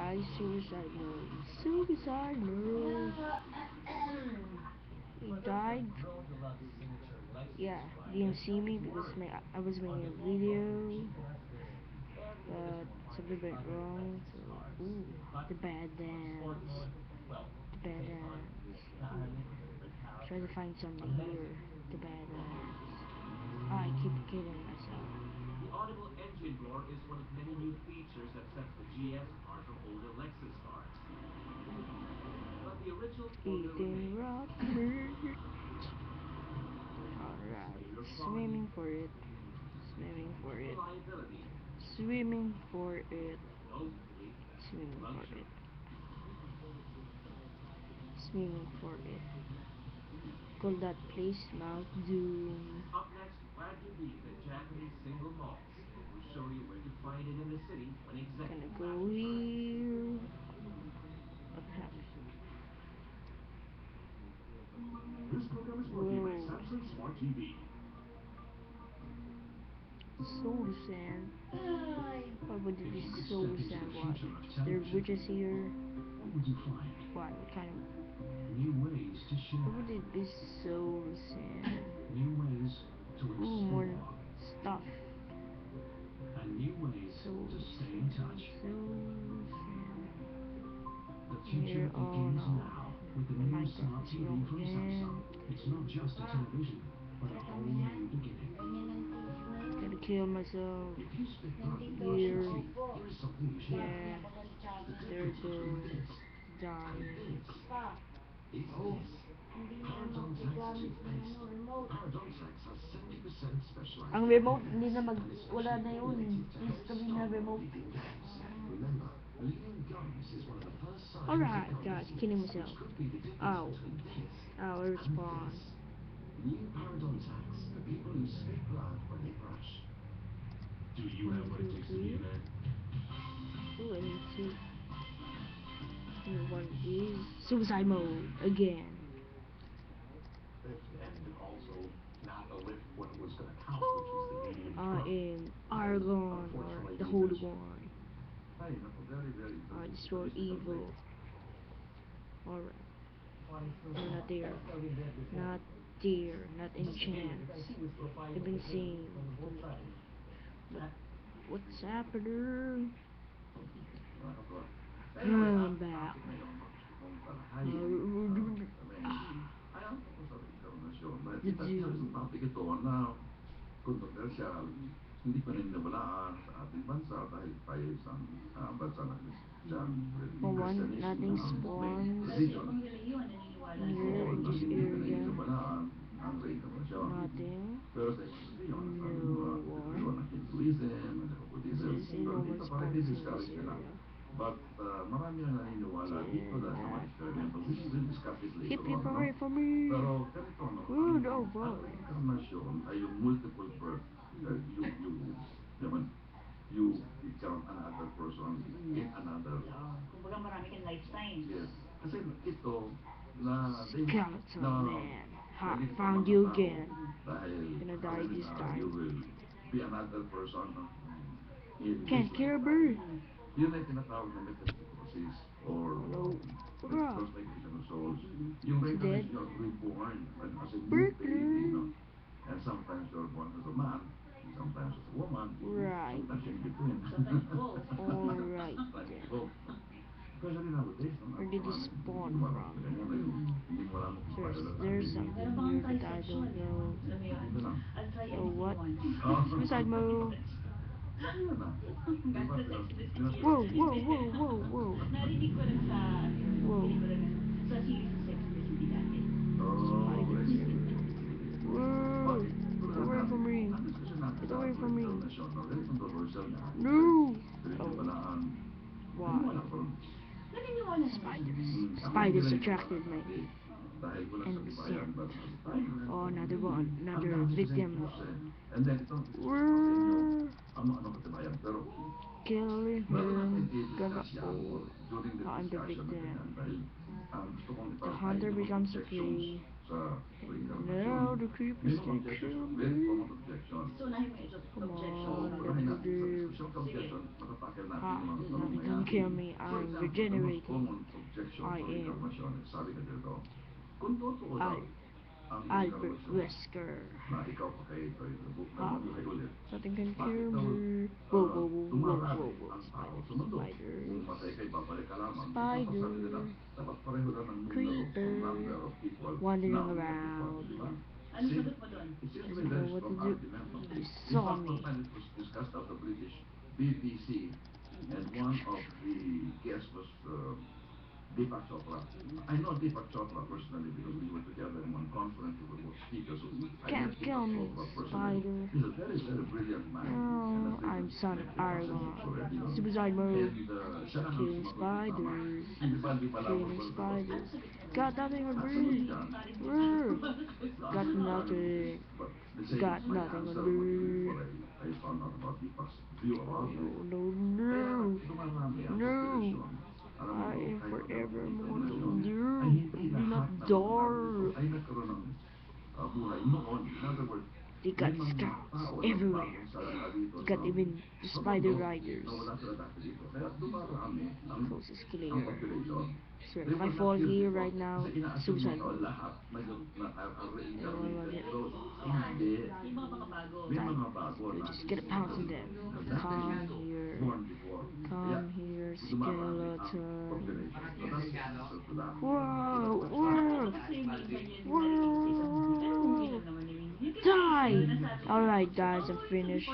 guys, suicide mode. Suicide mode. He died. Yeah, didn't see me because I was making a video, but something went wrong. So, ooh, the bad dance. The bad dance. Try to find something here. The bad dance. I keep killing myself. The audible engine roar is one of many new features that sets the GS apart from older Lexus cars. But the original formula Eating remains. rock meat. Alright, swimming for it. Swimming for it. Reliability, Swimming for it. nosebleed, Swimming for luxury. it. Swimming for it. Call that place Mount Doom. Up next, Wagyu beef at Japanese single malts. We'll show you where to find it in the city when Gonna executive go here. What happened? This program is brought to you by Whoa. Samsung Smart TV. Soul Sand. Why would it If be you could Soul step into Sand? the What? future of Is there witches television, here? what would you find? What kind of... New ways to share. Why would it be Soul Sand? New ways to Ooh, more explore. stuff. And new ways Soul to stay in Sand. touch. Soul Sand. The future Here, oh begins no. now with the My new Minecraft Smart is TV wrong from again. Samsung. It's not just a television, but a whole new beginning. Gonna kill myself. If you speak broadly Here. TV, here is something you should know. Yeah. The There difference between goes. this and Dying. this is this. Paradon Tax toothpaste. Paradon Tax has 70% specialized Ang in remote, hair hindi na and wala especially na yun. formulated to Please help kami stop na remote. leaving gums. Remember, leaving gums is one of the first signs Alright, of gum guys, disease, killing which myself. could be the difference Ow. between this Ow, I and respawn. this. New Paradon Tax for people who speak loud when they brush. Do you have 1, what it 2, takes to be 3. a man? Ooh, I need to. One is suicide mode again. And also not a lift when it was going to count, which is the medium I truck. am Argon, or Unfortunately, the we Holy missed. One. Ay, naku, very, very I very destroy evil. Alright. No, not there. Not there. Not any chance. I've been seeing. What's happening? I'm back. Did you? Kontrobersyal, hindi paniniwalaan sa ating bansa dahil tayo isang bansa na For one, nothing spawns here in this area. Nothing. Pero sa ibang reliyon, sabi No mo, reliyon one. ng Hinduism, ng Buddhism, Seriously, pero no one dito kahit spawns in i-discourage this ka lang. area. But marami na naniniwala dito dahil sa mga eksperimento, which we'll discuss it Keep later it on, no? away from me. Pero ganito, no? Oh, no, Ang boy. reincarnation ay yung multiple birth. Naman, you become another person in another. Kumbaga marami kang lifetime. Yes. Kasi ito, na Skeleton man. Ha, naging found mga you tao again. dahil Gonna die this time. you will be another person, no? In Can't this kill a lifetime. bird. Yun ay tinatawag na metempsychosis or No. Bruh. transmigration of souls. Yung Is he dead? reincarnation, you're reborn as a new Berkeley. baby, no? And sometimes you're born as a man, sometimes as a woman, Right. sometimes in between. Sometimes both. Alright Like then. both. Especially nowadays, no? Where did he Maraming spawn gumagawa from? sa ganyan na yung hindi mo alam kung There's, paano there's natin. something Meron bang here that I trisection? don't know. Alam mo yun? Ito lang. I'll try Oh, anything what? you want. Suicide mode. Ayun na. Diba, Ganda sex in the city. Whoa, whoa, whoa, whoa, whoa. Narinig ko lang sa, Whoa. pinig ko lang sa series of Sex in the City dati. Oh, I Spiders see. everywhere. Whoa. Get away from me. Get away from me. No. Oh. Why? Spiders. Spiders attracted me. And sin. Oh, another one. Another victim. Whoa. Killing him. Gonna. Oh. I'm the victim. gusto kong The iparating hunter yung mga becomes the objections prey. sa Now reincarnation. the May creepers mga can objections, kill very me. common objection. So, unahin mo yung Come objection. on, So, let unahin me natin sa do. discussion of objection, matatake natin Ha, yung mga tanong nothing na can yan. kill me. For I'm example, the most regenerating. common objection I sa am reincarnation, sabi na dito, kung totoo daw ang Albert reincarnation, Wesker. na ikaw pa kayo Ha, nabubuhay ulit, nothing can bakit kill daw me. Whoa, whoa, whoa, whoa, dumarami whoa, whoa. ang tao sa Spiders, mundo? Kung spiders. matay kayo, babalik ka lamang. Spider. Sabi nila, dapat pareho lang ang Creeper. number of people Wandering na around. di ba? Ano sagot mo doon? It seems to Doesn't me know very what to strong do. argument. You In saw fact, me. one time it was discussed at the British BBC, and one of the guests was Deepak Chopra. I know Deepak Chopra personally because we were together in one conference. We were both speakers. So I Can't met kill Deepak me, Chopra personally. spider. He's a very, very brilliant man. And No, I'm son of Argon. already, no? Suicide mode. And siya lang ang Killing sumagot ng tama. spiders. Hindi ba, di ba lang Killing ako spiders. sagot? Got nothing on me. Got nothing. But the same Got my nothing on answer me. before I found out about Deepak's view about No, it. no, Kaya no. dumarami ang No. population. Alam mo, I am kahit forever magkaroon ng immortal. population, No. ay hindi Do lahat not ng mga die. narito ay nagkaroon ng buhay noon. In other words, They got may mga scouts tao na everywhere. bagong salita dito They got sa- even the sa spider mundo riders. na wala sila dati dito. Kaya dumarami Closest ang clear. population. So They if I were not fall here here before. right now, Kasi ina-assume suicide mo mode. lahat na are reincarnated. Yeah. So, hindi. Yung mga makabago. May mga bago You're na just gonna pounce on them. Come here. born before. Come here, Dumarami ang skeleton. population. So that's the answer to that. Whoa, whoa, Kasi minsan yan, whoa. narinig sa isang pero hindi lang naman yun. Die! Alright guys, I'm finished.